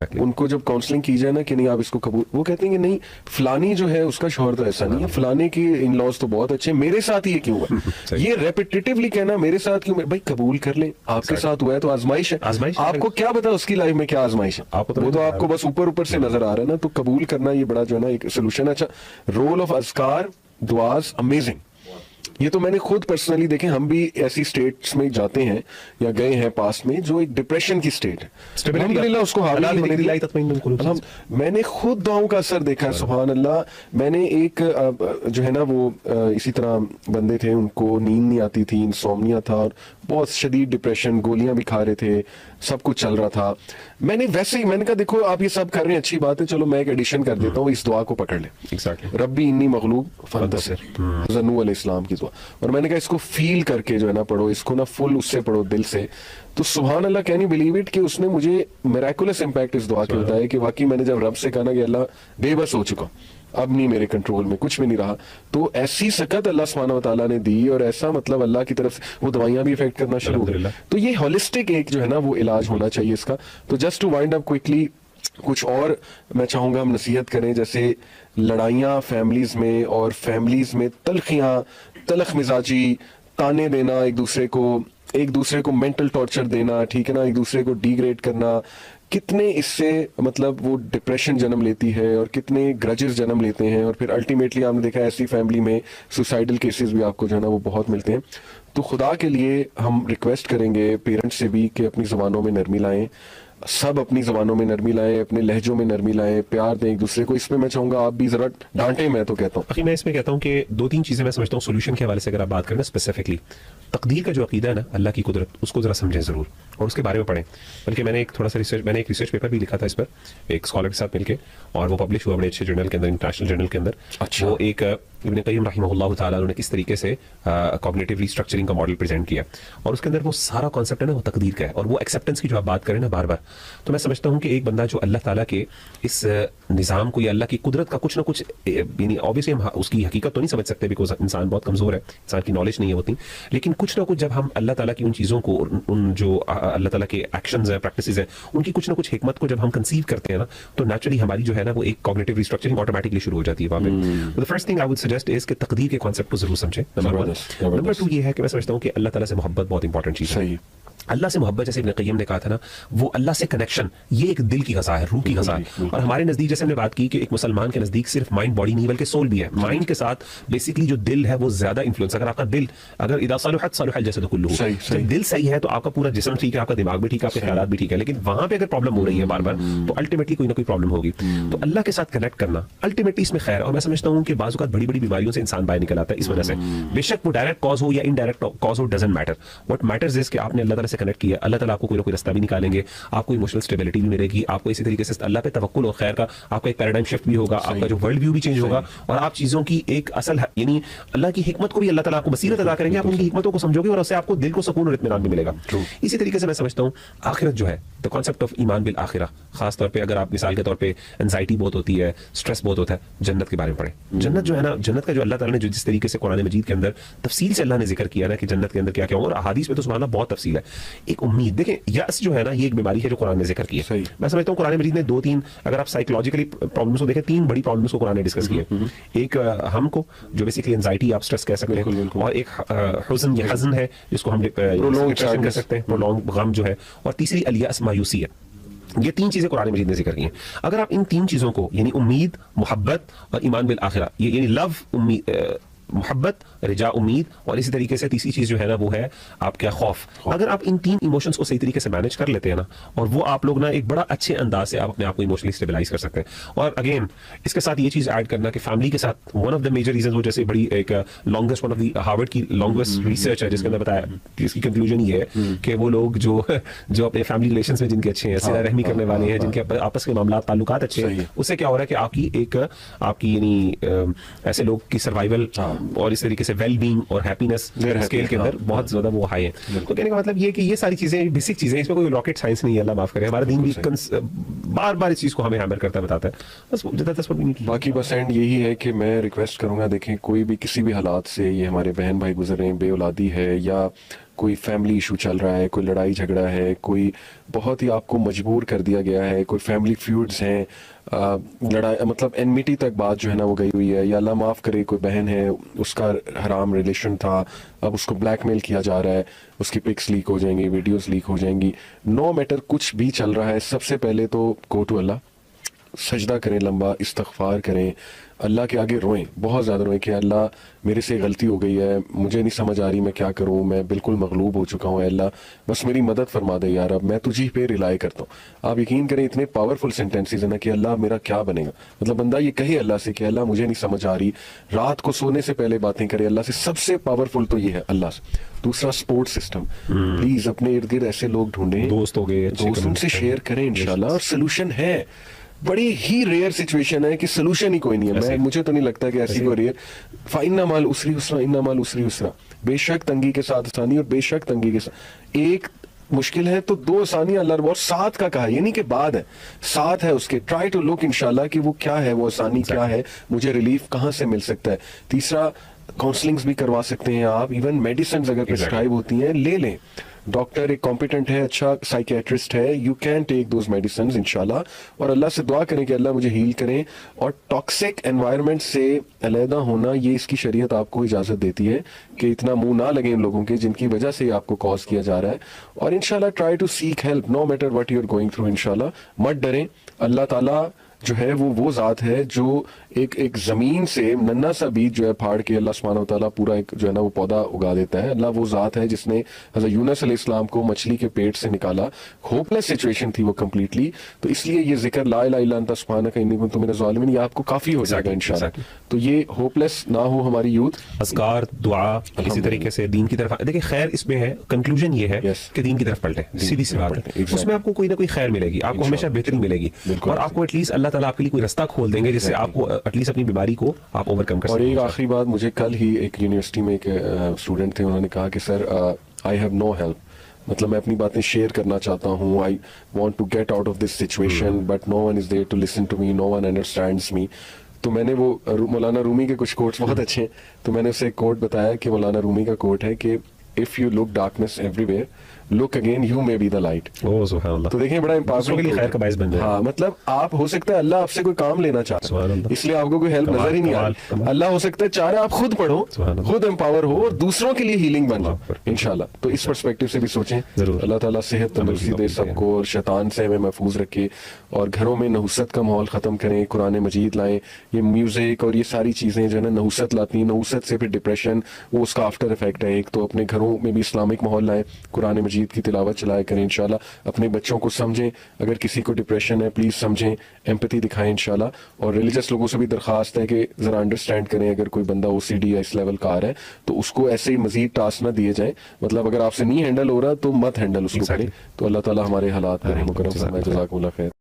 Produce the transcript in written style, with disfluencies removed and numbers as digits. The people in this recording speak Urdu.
ان کو جب کاؤنسلنگ کی جائے نا کہ نہیں آپ اس کو قبول, وہ کہتے ہیں کہ نہیں فلانی جو ہے اس کا شوہر تو ایسا نہیں ہے, فلانے کی ان لاز تو بہت اچھے, میرے ساتھ یہ کیوں ہوا؟ یہ ریپیٹیٹیولی کہنا میرے ساتھ کیوں, بھائی قبول کر لیں, آپ کے ساتھ ہوا ہے تو آزمائش ہے. آپ کو کیا پتا اس کی لائف میں کیا آزمائش ہے, وہ تو آپ کو بس اوپر سے نظر آ رہا ہے نا. تو قبول کرنا یہ بڑا جو ہے نا ایک سولوشن ہے. اچھا, رول آف اذکار دعاز امیزنگ. یہ تو میں نے خود پرسنلی دیکھیں, ہم بھی ایسی اسٹیٹس میں جاتے ہیں یا گئے ہیں پاس میں جو ایک ڈپریشن کی اسٹیٹ ہے, الحمدللہ اس کو میں نے خود دعاؤں کا اثر دیکھا ہے. سبحان اللہ. میں نے ایک جو ہے نا وہ اسی طرح بندے تھے, ان کو نیند نہیں آتی تھی, انسومنیا تھا اور بہت شدید ڈپریشن, گولیاں بھی کھا رہے تھے, سب کچھ چل رہا تھا. میں نے ویسے ہی میں نے کہا دیکھو آپ یہ سب کر رہے ہیں اچھی بات ہے, چلو میں ایک ایڈیشن کر دیتا ہوں, اس دعا کو پکڑ لیں, ربی انی مغلوب فانتصر, حضرت نوح علیہ السلام کی دعا. اور میں نے کہا اس کو فیل کر کے جو ہے نا پڑھو, اس کو نا فل اس سے پڑھو دل سے. تو سبحان اللہ, کین یو بلیو اٹ کہ اس نے مجھے میریکولس امپیکٹ اس دعا کے ہوتا ہے کہ واقعی میں نے جب رب سے کہا نا کہ اللہ بے بس ہو چکا, اب نہیں میرے کنٹرول میں, کچھ بھی نہیں رہا, تو ایسی سکت اللہ سبحانہ و تعالیٰ نے دی, اور ایسا مطلب اللہ کی طرف سے وہ دوائیاں بھی افیکٹ کرنا شروع ہو. تو یہ ہولسٹک ایک جو ہے نا وہ علاج ہونا چاہیے اس کا. تو just to wind up quickly, کچھ اور میں چاہوں گا ہم نصیحت کریں, جیسے لڑائیاں فیملیز میں, اور فیملیز میں تلخیاں, تلخ مزاجی, تانے دینا ایک دوسرے کو مینٹل ٹارچر دینا, ٹھیک ہے نا, ایک دوسرے کو ڈیگریڈ کرنا, کتنے اس سے مطلب وہ ڈپریشن جنم لیتی ہے, اور کتنے گرجز جنم لیتے ہیں, اور پھر الٹیمیٹلی آپ نے دیکھا ایسی فیملی میں سوسائڈل کیسز بھی آپ کو جو ہے نا وہ بہت ملتے ہیں. تو خدا کے لیے ہم ریکویسٹ کریں گے پیرنٹس سے بھی کہ اپنی زبانوں میں نرمی لائیں, سب اپنی زبانوں میں نرمی لائیں, اپنے لہجوں میں نرمی لائیں, پیار دیں ایک دوسرے کو. اس میں میں چاہوں گا آپ بھی ذرا ڈانٹیں, میں تو کہتا ہوں. میں اس میں کہتا ہوں کہ 2-3 چیزیں میں سمجھتا ہوں سولوشن کے حوالے سے اگر آپ بات کریں اسپیسیفکلی, تقدیر کا جو عقیدہ ہے نا, اللہ کی قدرت, اس کو ذرا سمجھیں ضرور, اور اس کے بارے میں پڑھیں. بلکہ میں نے ایک تھوڑا سا ایک ریسرچ پیپر بھی لکھا تھا اس پر ایک اسکالر کے ساتھ مل کے, اور وہ پبلش ہوا بڑے اچھے جرنل کے اندر, انٹرنیشنل جرنل کے اندر. وہ ایک ابن قیم رحمہ اللہ تعالیٰ نے کس طریقے سے کوگنیٹو ریسٹرکچرنگ کا ماڈل پریزنٹ کیا, اور اس کے اندر وہ سارا کانسیپٹ ہے نا وہ تقدیر کا ہے, اور وہ ایکسیپٹنس کی جو آپ بات کریں نا بار بار, تو میں سمجھتا ہوں کہ ایک بندہ جو اللہ تعالیٰ کے اس نظام کو یا اللہ کی قدرت کا کچھ نہ کچھ, یعنی اوبیسلی ہم اس کی حقیقت تو نہیں سمجھ سکتے بیکاز انسان بہت کمزور ہے, انسان کی نالج نہیں ہوتی, لیکن کچھ نہ کچھ جب ہم اللہ تعالیٰ کی ان چیزوں کو, ان جو اللہ تعالیٰ کے ایکشنز ہیں, پریکٹسز ہیں, ان کی کچھ نہ کچھ حکمت کو جب ہم کنسیو کرتے ہیں نا, تو نیچرلی ہماری جو ہے نا وہ ایک کوگنیٹو ریسٹرکچرنگ آٹومیٹکلی شروع ہو جاتی ہے وہاں پہ. First thing I would suggest is کہ تقدیر کے کانسیپٹ کو ضرور سمجھیں. نمبر 2 یہ ہے کہ میں سمجھتا ہوں کہ اللہ تعالیٰ سے محبت بہت امپورٹنٹ چیز ہے. اللہ سے محبت, جیسے ابن قیم نے کہا تھا نا, وہ اللہ سے کنیکشن, یہ ایک دل کی غذا ہے, روح کی غذا ہے. اور ہمارے نزدیک جیسے ہم نے بات کی کہ ایک مسلمان کے نزدیک صرف مائنڈ باڈی نہیں بلکہ سول بھی ہے. مائنڈ کے ساتھ بیسیکلی جو دل ہے وہ زیادہ انفلوئنس, اگر آپ کا دل اگر اذا صلحت صلح الجسد کلہ, جب دل صحیح ہے تو آپ کا پورا جسم ٹھیک ہے, آپ کا دماغ بھی ٹھیک ہے, آپ کے خیالات بھی ٹھیک ہے. لیکن وہاں پہ اگر پرابلم ہو رہی ہے بار بار, تو الٹیمیٹلی کوئی نہ کوئی پرابلم ہوگی. تو اللہ کے ساتھ کنیکٹ کرنا الٹیمیٹلی اس میں خیر ہے. اور میں سمجھتا ہوں کہ بعض اوقات بڑی بڑی بیماریوں سے انسان باہر نکل آتا ہے اس وجہ سے, بے شک وہ ڈائریکٹ کاز ہو یا انڈائریکٹ کاز ہو, doesn't matter. What matters is کہ آپ نے اللہ تعالیٰ سے کنیکٹ کیا, اللہ تعالیٰ آپ کو کوئی نہ کوئی رستہ بھی نکالیں گے, آپ کو ایموشنل اسٹیبلٹی بھی ملے گی, آپ کو اسی طریقے سے اللہ پہ توکل اور خیر کا آپ کا ایک پیراڈائم شفٹ بھی ہوگا, آپ کا جو ورلڈ ویو بھی چینج ہوگا, اور آپ چیزوں کی ایک اصل یعنی اللہ کی حکمت کو بھی اللہ تعالیٰ آپ کو بصیرت عطا کریں گے, آپ ان کی حکمتوں کو سمجھو گے, اور اس سے آپ کو دل کو سکون اور اطمینان بھی ملے گا. اسی طریقے سے میں سمجھتا ہوں آخرت جو ہے, دا کانسیپٹ آف ایمان بالآخرہ, خاص طور پہ اگر آپ مثال کے طور پہ انزائٹی بہت ہوتی ہے, اسٹریس بہت ہوتا ہے, جنت کے بارے میں پڑھیں. جنت جو ہے نا, جنت کا جو اللہ تعالیٰ نے جو جس طریقے سے قرآن مجید کے اندر تفصیل سے اللہ نے ذکر کیا نا کہ جنت کے اندر کیا کیا ہوگا, اور احادیث میں تو سبحان اللہ بہت تفصیل ہے. ایک امید, دیکھیں یأس جو ہے نا یہ ایک بیماری ہے جو قرآن نے ذکر کی ہے. میں سمجھتا ہوں قرآن مجید نے 2-3 اگر آپ سائیکولوجیکلی پرابلمس کو دیکھیں, 3 بڑی پرابلمس کو قرآن نے ڈسکس کیے. ایک ہم کو جو بیسیکلی انزائٹی آپ اسٹریس کہہ سکتے ہیں, اور ایک حزن, یہ حزن ہے جس کو ہم ڈپریشن کہہ سکتے ہیں, پرولونگ غم جو ہے, اور تیسری الیأس مایوسی ہے. یہ 3 چیزیں قرآن مجید نے ذکر کی ہیں. اگر آپ ان 3 چیزوں کو یعنی امید, محبت اور ایمان بالآخرہ, یہ یعنی لو, امید, محبت, رجا, امید, اور اسی طریقے سے تیسری چیز جو ہے نا وہ ہے آپ کا خوف. اگر آپ ان 3 ایموشنز کو صحیح طریقے سے مینیج کر لیتے ہیں نا, اور وہ آپ لوگ نا ایک بڑا اچھے انداز سے آپ اپنے آپ کو ایموشنلی اسٹیبلائز کر سکتے ہیں. اور اگین اس کے ساتھ یہ چیز ایڈ کرنا کہ فیملی کے ساتھ one of the major reasons, وہ جیسے بڑی ایک longest, one of the Harvard کی لانگسٹ ریسرچ ہے جس کے اندر بتایا, اس کی کنکلوژن یہ ہے کہ وہ لوگ جو اپنے فیملی ریلیشنز میں جن کے اچھے ہیں, صلہ رحمی کرنے والے ہیں, جن کے آپس کے معاملات تعلقات اچھے ہیں, اس سے کیا ہو رہا ہے کہ آپ کی یعنی ایسے لوگ کی سروائیول اور اس طریقے سے ویل بینگ اور ہیپینس اسکیل کے اندر بہت زیادہ وہ ہائی ہے. تو کہنے کا مطلب یہ کہ یہ ساری چیزیں بیسک چیزیں, اس میں کوئی راکٹ سائنس نہیں ہے, اللہ معاف کرے. ہمارا دین بھی بار بار اس چیز کو ہمیں ہیمر کرتا بتاتا ہے. بس باقی بس اینڈ یہی ہے کہ میں ریکویسٹ کروں گا, دیکھیں کوئی بھی کسی بھی حالات سے, یہ ہمارے بہن بھائی گزر رہے ہیں, بے اولادی ہے یا کوئی فیملی ایشو چل رہا ہے, کوئی لڑائی جھگڑا ہے, کوئی بہت ہی آپ کو مجبور کر دیا گیا ہے, کوئی فیملی فیوڈز ہیں, لڑائی مطلب انمیٹی تک بات جو ہے نا وہ گئی ہوئی ہے, یا اللہ معاف کرے کوئی بہن ہے اس کا حرام ریلیشن تھا, اب اس کو بلیک میل کیا جا رہا ہے, اس کی پکس لیک ہو جائیں گی, ویڈیوز لیک ہو جائیں گی, نو میٹر کچھ بھی چل رہا ہے, سب سے پہلے تو گو ٹو اللہ, سجدہ کریں لمبا, استغفار کریں, اللہ کے آگے روئیں, بہت زیادہ روئیں کہ اللہ میرے سے غلطی ہو گئی ہے, مجھے نہیں سمجھ آ رہی میں کیا کروں, میں بالکل مغلوب ہو چکا ہوں, اللہ بس میری مدد فرما دے یار, اب میں تجھی پہ ریلائی کرتا ہوں. آپ یقین کریں اتنے پاورفل سینٹینسز ہیں نا کہ اللہ میرا کیا بنے گا, مطلب بندہ یہ کہے اللہ سے کہ اللہ مجھے نہیں سمجھ آ رہی, رات کو سونے سے پہلے باتیں کرے اللہ سے, سب سے پاورفل تو یہ ہے اللہ سے. دوسرا سپورٹ سسٹم, پلیز اپنے ارد گرد ایسے لوگ ڈھونڈیں, دوست ہو گئے, دوست ان سے شیئر کریں انشاءاللہ, اور سلوشن ہے. بڑی ہی ریئر سچویشن ہے کہ سلوشن ہی کوئی نہیں ہے, مجھے تو نہیں لگتا کہ ایسی کوئی ریئر. فَإِنَّ مَا الْعُسْرِ يُسْرًا إِنَّ مَا الْعُسْرِ يُسْرًا, بے شک تنگی کے ساتھ آسانی, اور بے شک تنگی کے ساتھ ایک مشکل ہے تو دو آسانیاں اللہ اور ساتھ کا کہا, یہ نہیں کہ بعد ہے, ساتھ ہے اس کے. ٹرائی ٹو لک انشاءاللہ کہ وہ کیا ہے, وہ آسانی کیا ہے, مجھے ریلیف کہاں سے مل سکتا ہے. تیسرا کاؤنسلنگز بھی کروا سکتے ہیں آپ, ایون میڈیسنز اگر پرسکرائب ہوتی ہیں لے لیں, ڈاکٹر ایک کمپیٹنٹ ہے, اچھا سائیکیٹرسٹ ہے, you can take those medicines انشاءاللہ, اور اللہ سے دعا کریں کہ اللہ مجھے ہیل کریں. اور ٹاکسک انوائرمنٹ سے علیحدہ ہونا, یہ اس کی شریعت آپ کو اجازت دیتی ہے کہ اتنا منہ نہ لگے ان لوگوں کے جن کی وجہ سے آپ کو کاز کیا جا رہا ہے. اور انشاءاللہ try to seek help no matter what you are going through, انشاءاللہ مت ڈریں. اللہ تعالیٰ جو ہے وہ ذات ہے جو ایک زمین سے ننا سا بیج جو ہے پھاڑ کے اللہ سبحانہ و تعالیٰ پورا ایک جو ہے نا وہ پودا اگا دیتا ہے. اللہ وہ ذات ہے جس نے حضرت یونس علیہ السلام کو مچھلی کے پیٹ سے نکالا, ہوپ لیس سچویشن تھی وہ کمپلیٹلی, تو اس لیے یہ ذکر لا الہ الا انت سبحانک انی کنت من الظالمین یہ آپ کو کافی ہو جائے گا انشاءاللہ. تو یہ ہوپ لیس نہ ہو ہماری یوتھ. اذکار, دعا, اسی طریقے سے دین کی طرف دیکھیں. خیر اس میں ہے, کنکلوژن یہ ہے کہ دین کی طرف پلٹے, سیدھی سی بات ہے, اس میں آپ کو کوئی نہ کوئی خیر ملے گی, آپ کو ہمیشہ بہتری ملے گی, اور آپ کو ایٹ لیسٹ اللہ تعالیٰ آپ کے لیے کوئی رستہ کھول دیں گے جس سے آپ کو ایٹ لیسٹ اپنی بیماری کو آپ اوور کم کر سکیں. اور ایک آخری بات, مجھے کل ہی ایک یونیورسٹی میں ایک اسٹوڈنٹ تھے, انہوں نے کہا کہ سر آئی ہیو نو ہیلپ, مطلب میں اپنی باتیں شیئر کرنا چاہتا ہوں, I want to get out of this situation but no one is there to listen to me, no one understands me. تو میں نے وہ مولانا رومی کے کچھ کوٹس بہت اچھے ہیں, تو میں نے اسے ایک کوٹ بتایا کہ مولانا رومی کا کوٹ ہے کہ if you look darkness everywhere, look again, you may be the light. اوہ سبحان اللہ. تو دیکھیں بڑا امپارٹنٹ خیر کا باعث بن جائے. ہاں مطلب آپ ہو سکتا ہے اللہ آپ سے کوئی کام لینا چاہتا ہے, اس لیے آپ کو کوئی ہیلپ نظر ہی نہیں آ رہی, اللہ ہو سکتا ہے چاہ رہا آپ خود پڑھو, خود امپاور ہو اور دوسروں کے لیے ہیلنگ بن جاؤ انشاءاللہ. تو اس پرسپیکٹو سے بھی سوچیں. اللہ تعالیٰ صحت تندرستی دے سب کو, اور شیطان سے ہمیں محفوظ رکھے, اور گھروں میں نحوست کا ماحول ختم کریں, قرآن مجید لائیں. یہ میوزک اور یہ ساری چیزیں جو ہے نا نحوست لاتی ہیں, نحوست سے پھر ڈپریشن, وہ اس کا آفٹر افیکٹ ہے ایک. تو اپنے گھروں میں بھی اسلامک ماحول لائیں, قرآن مجید کی تلاوت چلائے کریں انشاءاللہ. اپنے بچوں کو سمجھیں, اگر کسی کو ڈپریشن ہے پلیز سمجھیں, ایمپتھی دکھائیں انشاءاللہ. اور ریلیجس لوگوں سے بھی درخواست ہے کہ ذرا انڈرسٹینڈ کریں, اگر کوئی بندہ او سی ڈی یا اس لیول کا آ رہا ہے تو اس کو ایسے ہی مزید ٹاسک نہ دیے جائیں, مطلب اگر آپ سے نہیں ہینڈل ہو رہا تو مت ہینڈل اس کو کریں. تو اللہ تعالیٰ ہمارے حالات پر رحم و کرم فرمائے. جزاکم اللہ خیر.